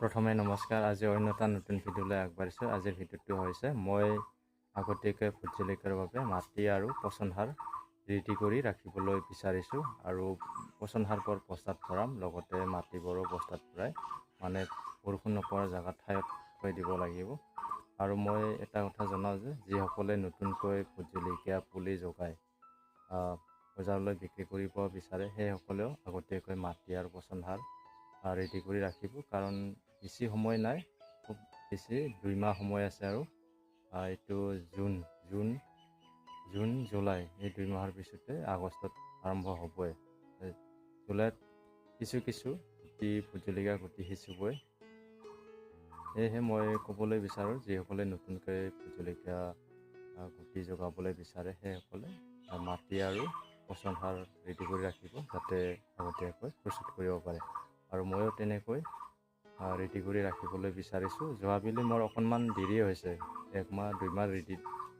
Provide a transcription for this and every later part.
প্ৰথমে নমস্কাৰ। আজি অন্য এটা নতুন ভিডিঅ'লৈ আগবাঢ়িছোঁ। আজিৰ ভিডিঅ'টো হৈছে মই আগতীয়াকৈ ভোট জলকীয়াৰ বাবে মাটি আৰু পচন সাৰ ৰেডি কৰি ৰাখিবলৈ বিচাৰিছোঁ আৰু পচন সাৰবোৰ বস্তাত ভৰাম, লগতে মাটিবোৰো বস্তাত ভৰাই মানে বৰষুণ নপৰা জেগাত ঠাইত থৈ দিব লাগিব। আৰু মই এটা কথা জনাওঁ যে যিসকলে নতুনকৈ ভোট জলকীয়া পুলি জগাই বজাৰলৈ বিক্ৰী কৰিব বিচাৰে সেইসকলেও আগতীয়াকৈ মাটি আৰু পচন সাৰ ৰেডি কৰি ৰাখিব, কাৰণ বেছি সময় নাই, খুব বেছি 2 মাহ সময় আছে আৰু এইটো জুন জুলাই এই 2 মাহৰ পিছতে আগষ্টত আৰম্ভ হ'বই। জুলাইত কিছু ভোট জলকীয়া গুটি সিঁচিবই। সেয়েহে মই ক'বলৈ বিচাৰোঁ যিসকলে নতুনকৈ ভোট জলকীয়া গুটি জগাবলৈ বিচাৰে সেইসকলে মাটি আৰু পচন সাৰ ৰেডি কৰি ৰাখিব, যাতে আগতীয়াকৈ প্ৰস্তুত কৰিব পাৰে। আৰু ময়ো তেনেকৈ ৰেডি কৰি ৰাখিবলৈ বিচাৰিছোঁ। যোৱাবেলি মোৰ অকণমান দেৰি হৈছে, 1 মাহ 2 মাহ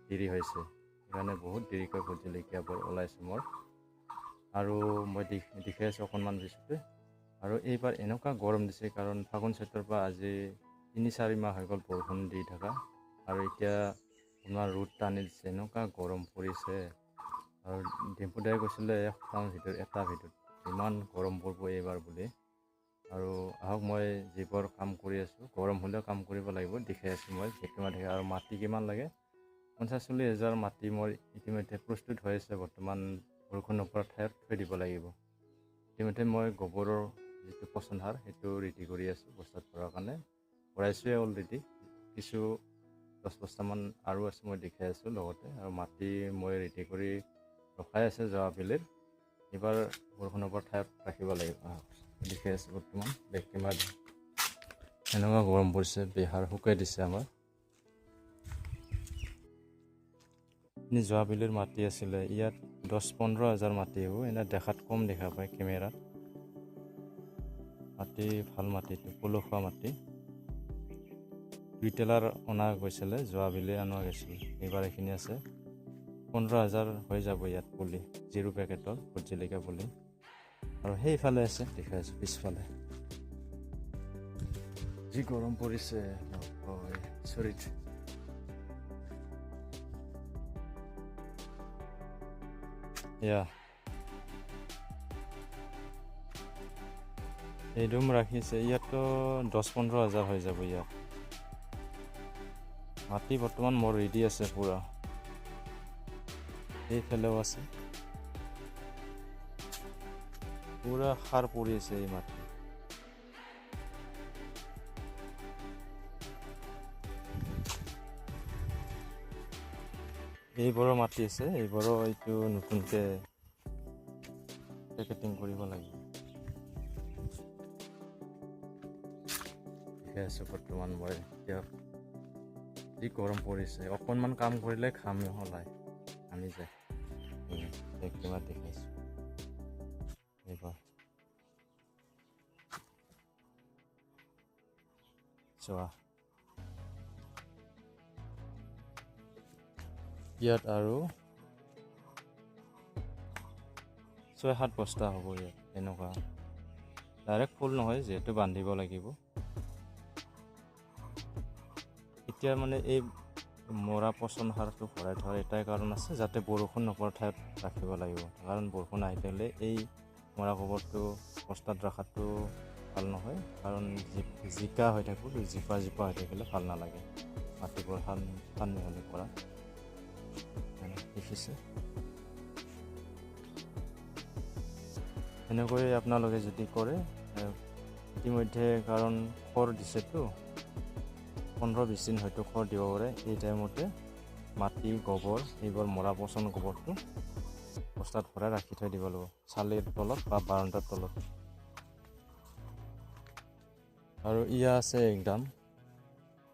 দেৰি হৈছে, সেইকাৰণে বহুত দেৰিকৈ ভোট জলকীয়াবোৰ ওলাইছে মোৰ। আৰু মই দেখি আছোঁ অকণমান পিছতে। আৰু এইবাৰ এনেকুৱা গৰম দিছে, কাৰণ ফাগুন চৈতৰ পৰা আজি 3-4 মাহ হৈ গ'ল বৰষুণ দি থকা, আৰু এতিয়া আপোনাৰ ৰ'দ টানি দিছে, এনেকুৱা গৰম পৰিছে। আৰু ডিম্পু দাই কৈছিলে এটা ভিডিঅ'ত ইমান গৰম পৰিব এইবাৰ বুলি। আৰু আহক মই যিবোৰ কাম কৰি আছোঁ, গৰম হ'লেও কাম কৰিব লাগিব, দেখাই আছোঁ মই আৰু মাটি কিমান লাগে 50-40 হাজাৰ মাটি মোৰ ইতিমধ্যে প্ৰস্তুত হৈ আছে। বৰ্তমান বৰষুণ নপৰা ঠাইত থৈ দিব লাগিব। ইতিমধ্যে মই গোবৰৰ যিটো পচন সাৰ সেইটো ৰেডি কৰি আছোঁ বস্তাত ভৰাৰ কাৰণে, ভৰাইছোৱে অলৰেডি। কিছু 10 বস্তামান আৰু আছে, মই দেখাই আছোঁ লগতে। আৰু মাটি মই ৰেডি কৰি ৰখাই আছে যোৱাবেলিৰ। এইবাৰ বৰষুণৰ পৰা ঠাইত ৰাখিব লাগিব। দেখাই আছোঁ বৰ্তমান বেক কেমেৰা। এনেকুৱা গৰম পৰিছে, বেহাৰ শুকাই দিছে আমাৰ। যোৱাবেলিৰ মাটি আছিলে, ইয়াত 10-15 হাজাৰ মাটি হ'ব। এনে দেখাত কম দেখা পায় কেমেৰাত। মাটি ভাল, মাটিটো পলসুৱা মাটি। 2 টেলাৰ অনা গৈছিলে, যোৱাবেলি অনা গৈছিলে। এইবাৰ এইখিনি আছে, 15 হাজাৰ হৈ যাব ইয়াত পুলি, 0 পেকেটৰ ভোট জলকীয়া পুলি। আৰু সেইফালে আছে, দেখাই আছোঁ পিছফালে। যি গৰম পৰিছে, এইদম ৰাখিছে, ইয়াততো 10-15 হাজাৰ হৈ যাব ইয়াত। মাটি বৰ্তমান মোৰ ৰেডি আছে পূৰা। এইফালেও আছে, পূৰা সাৰ পৰি আছে এই মাটি। এইবোৰো মাটি আছে, এইবোৰো এইটো নতুনকৈ পেকেটিং কৰিব লাগিব। দেখি আছোঁ বৰ্তমান মই এতিয়া যি গৰম পৰিছে, অকণমান কাম কৰিলে ঘামি ওলায়, ঘামি যায়। কিমান দেখাইছোঁ এইবাৰ চোৱা। ইয়াত আৰু 6-7 বস্তা হ'ব ইয়াত। এনেকুৱা ডাইৰেক্ট ফুল নহয়, যিহেতু বান্ধিব লাগিব। এতিয়া মানে এই মৰা পচন সাৰটো ভৰাই থোৱাৰ এটাই কাৰণ আছে, যাতে বৰষুণ নপৰা ঠাইত ৰাখিব লাগিব। কাৰণ বৰষুণ আহি থাকিলে এই মৰা গোবৰটো বস্তাত ৰখাটো ভাল নহয়, কাৰণ জিকা হৈ থাকিব, জিপা হৈ থাকিলে ভাল নালাগে। মাটিবোৰ সান মিহলি কৰা দেখিছে। এনেকৈ আপোনালোকে যদি কৰে ইতিমধ্যে, কাৰণ খৰ দিছেতো 15-20 দিন হয়তো খৰ দিব পাৰে। এই টাইমতে মাটি গোবৰ এইবোৰ মৰা পচন গোবৰটো বস্তাত ভৰাই ৰাখি থৈ দিব লাগিব, চালিৰ তলত বা বাৰাণ্ডাৰ তলত। আৰু ইয়া আছে একদম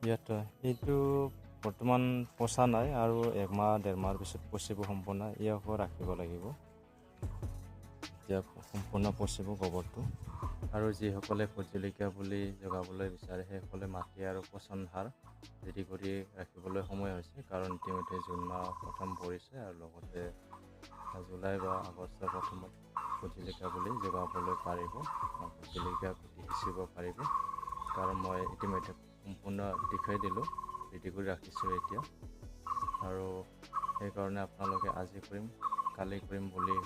ইয়াত, এইটো বৰ্তমান পচা নাই, আৰু 1 মাহ 1.5 মাহৰ পিছত পচিব সম্পূৰ্ণ। ইয়াকো ৰাখিব লাগিব, এতিয়া সম্পূৰ্ণ পচিব গোবৰটো। আৰু যিসকলে ভোট জলকীয়া পুলি জগাবলৈ বিচাৰে সেইসকলে মাটি আৰু পচন সাৰ ৰেডি কৰি ৰাখিবলৈ সময় হৈছে, কাৰণ ইতিমধ্যে জুন মাহ প্ৰথম পৰিছে, আৰু লগতে জুলাই বা আগষ্টৰ প্ৰথমত ভোট জলকীয়া পুলি জগাবলৈ পাৰিব, ভোট জলকীয়া গুটি সিঁচিব পাৰিব। কাৰণ মই ইতিমধ্যে সম্পূৰ্ণ দেখুৱাই দিলোঁ, ৰেডি কৰি ৰাখিছোঁ এতিয়া। আৰু সেইকাৰণে আপোনালোকে আজি কৰিম কালি কৰিম বুলি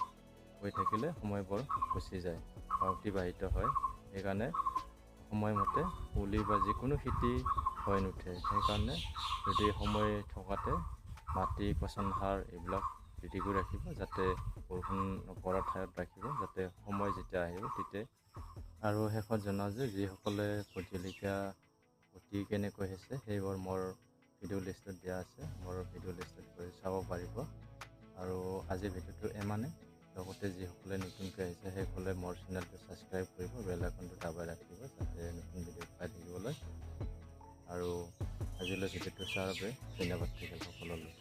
কৈ থাকিলে সময়বোৰ গুচি যায় বা অতিবাহিত হয়। সেইকাৰণে সময়মতে পুলি বা যিকোনো খেতি হৈ নুঠে। সেইকাৰণে যদি সময় থকাতে মাটি পচন সাৰ এইবিলাক ৰেডি কৰি ৰাখিব, যাতে বৰষুণ নপৰা ঠাইত ৰাখিব, যাতে সময় যেতিয়া আহিব তেতিয়া। আৰু শেষত জনাওঁ যে যিসকলে ভোট জলকীয়া গুটি কেনেকৈ হৈছে সেইবোৰ মোৰ ভিডিঅ' লিষ্টত দিয়া আছে, মোৰ ভিডিঅ' লিষ্টত গৈ চাব পাৰিব। আৰু আজিৰ ভিডিঅ'টো ইমানেই। লগতে যিসকলে নতুনকৈ আহিছে সেইসকলে মোৰ চেনেলটো ছাবস্ক্ৰাইব কৰিব, বেল আইকনটো দাবাই ৰাখিব, যাতে নতুন ভিডিঅ' পাই থাকিবলৈ। আৰু আজিলৈ ভিডিঅ'টো চোৱাৰ বাবে ধন্যবাদ থাকিল সকলোলৈ।